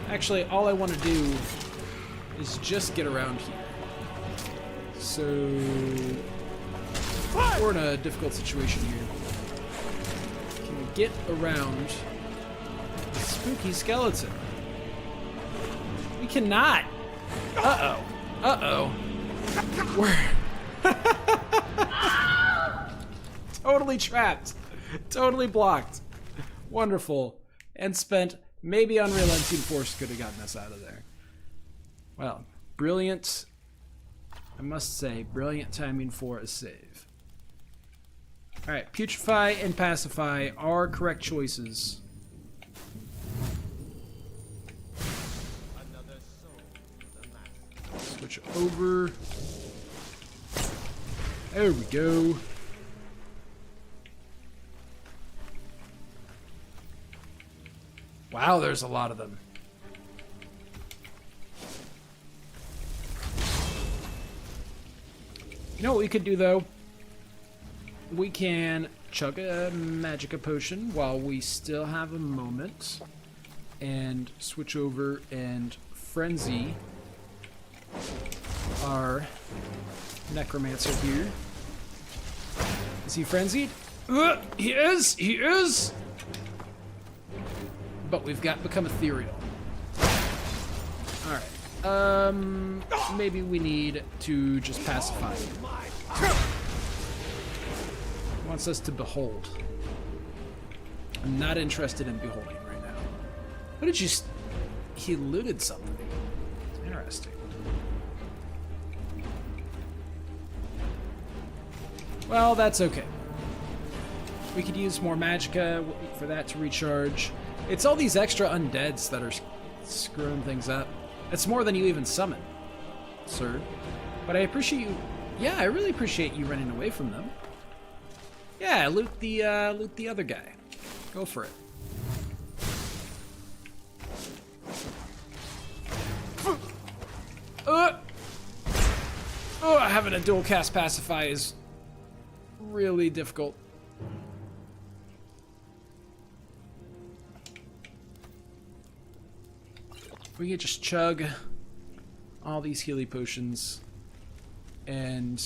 actually, all I want to do is just get around here. So... we're in a difficult situation here. Can we get around the spooky skeleton? We cannot! Uh-oh. Uh-oh. We're... totally trapped. Totally blocked. Wonderful. And spent maybe Unrelenting Force could have gotten us out of there. Well, brilliant. I must say, brilliant timing for a save. Alright, Putrefy and Pacify are correct choices. Switch over. There we go. Wow, there's a lot of them. You know what we could do, though? We can chug a Magicka potion while we still have a moment. And switch over and frenzy our Necromancer here. Is he frenzied? He is! He is! But we've got become ethereal. Alright. Maybe we need to just pacify him. He wants us to behold. I'm not interested in beholding right now. What did you... He looted something. Interesting. Well, that's okay. We could use more Magicka for that to recharge. It's all these extra undeads that are screwing things up. It's more than you even summon, sir. But I appreciate you... Yeah, I really appreciate you running away from them. Yeah, loot the other guy. Go for it. Oh, having a dual cast Pacify is really difficult. We could just chug all these Healy potions and...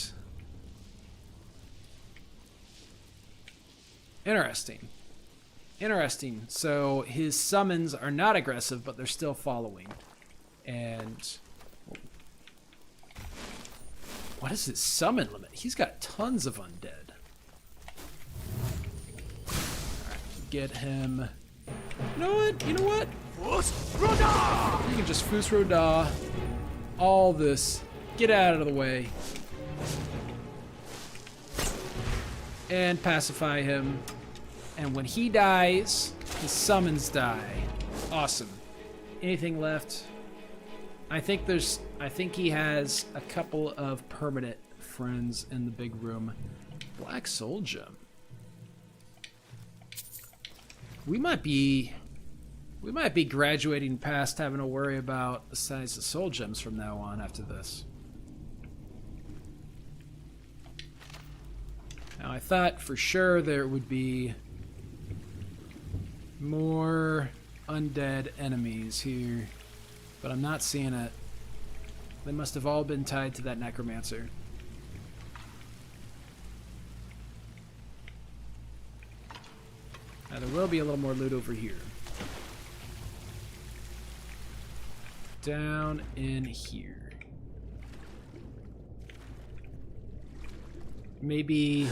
Interesting. Interesting. So his summons are not aggressive, but they're still following. And what is his summon limit? He's got tons of undead. Alright, get him. You know what? You know what? You can just Fus Roda all this. Get out of the way. And pacify him. And when he dies, his summons die. Awesome. Anything left? I think he has a couple of permanent friends in the big room. Black Soul Gem. We might be graduating past having to worry about the size of soul gems from now on after this. Now I thought for sure there would be more undead enemies here, but I'm not seeing it. They must have all been tied to that necromancer. Now there will be a little more loot over here. Down in here. Maybe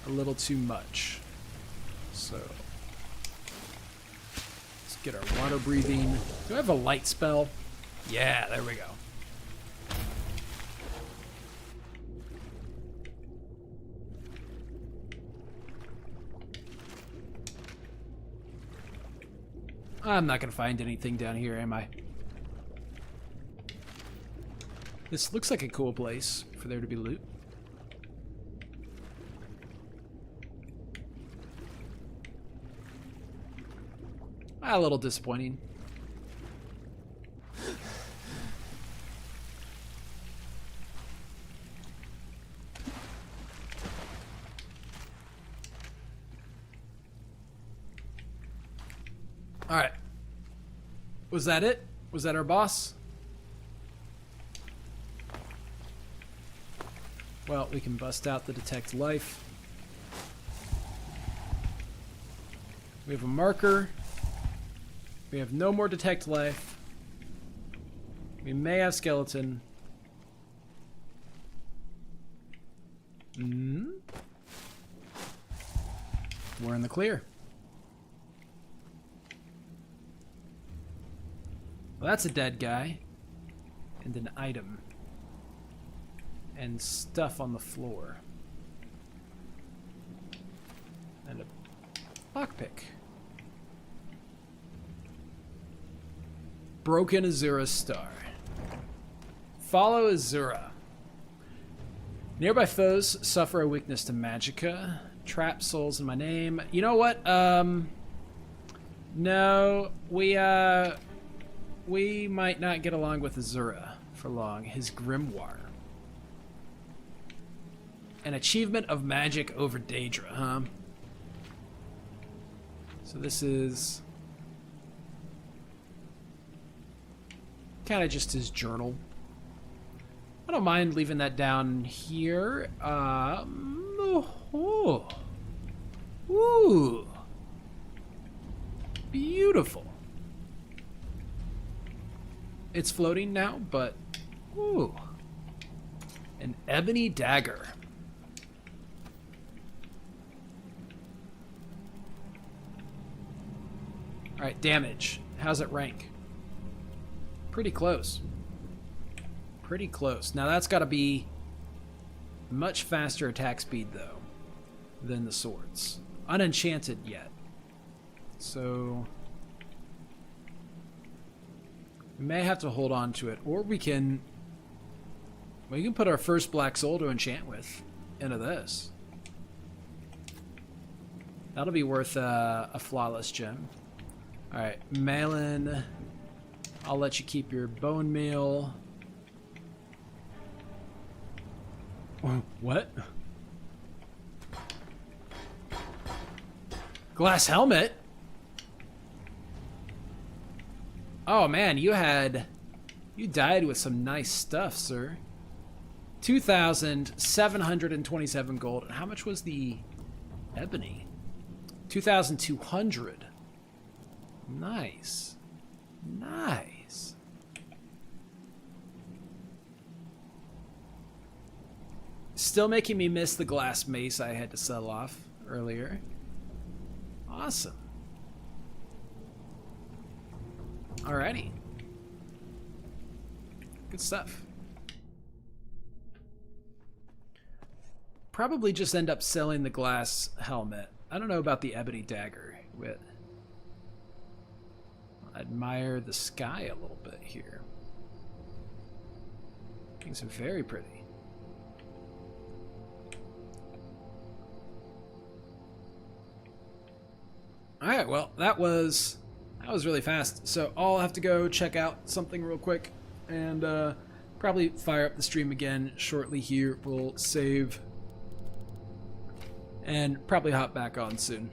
a little too much. So let's get our water breathing. Do I have a light spell? Yeah, there we go. I'm not gonna find anything down here, am I? This looks like a cool place for there to be loot. A little disappointing. All right. Was that it? Was that our boss? Well, we can bust out the detect life. We have a marker. We have no more detect life. We may have skeleton. We're in the clear. Well, that's a dead guy. And an item. And stuff on the floor. And a lockpick. Broken Azura Star. Follow Azura. Nearby foes suffer a weakness to magicka. Trap souls in my name. You know what? No, we might not get along with Azura for long. His grimoire. An achievement of magic over Daedra, huh? So this is kind of just his journal. I don't mind leaving that down here. Ooh. Beautiful. It's floating now, but ooh. An ebony dagger. Alright, damage. How's it rank? Pretty close. Pretty close. Now that's got to be much faster attack speed, though, than the swords. Unenchanted yet. So we may have to hold on to it. Or we can put our first black soul to enchant with into this. That'll be worth a flawless gem. Alright, Malin, I'll let you keep your bone meal. What? Glass helmet? Oh man, you died with some nice stuff, sir. 2,727 gold. And how much was the ebony? 2,200. Nice. Nice. Still making me miss the glass mace I had to sell off earlier. Awesome. Alrighty. Good stuff. Probably just end up selling the glass helmet. I don't know about the ebony dagger. Admire the sky a little bit here. Things are very pretty. Alright, well, that was really fast. So I'll have to go check out something real quick and probably fire up the stream again shortly here. We'll save and probably hop back on soon.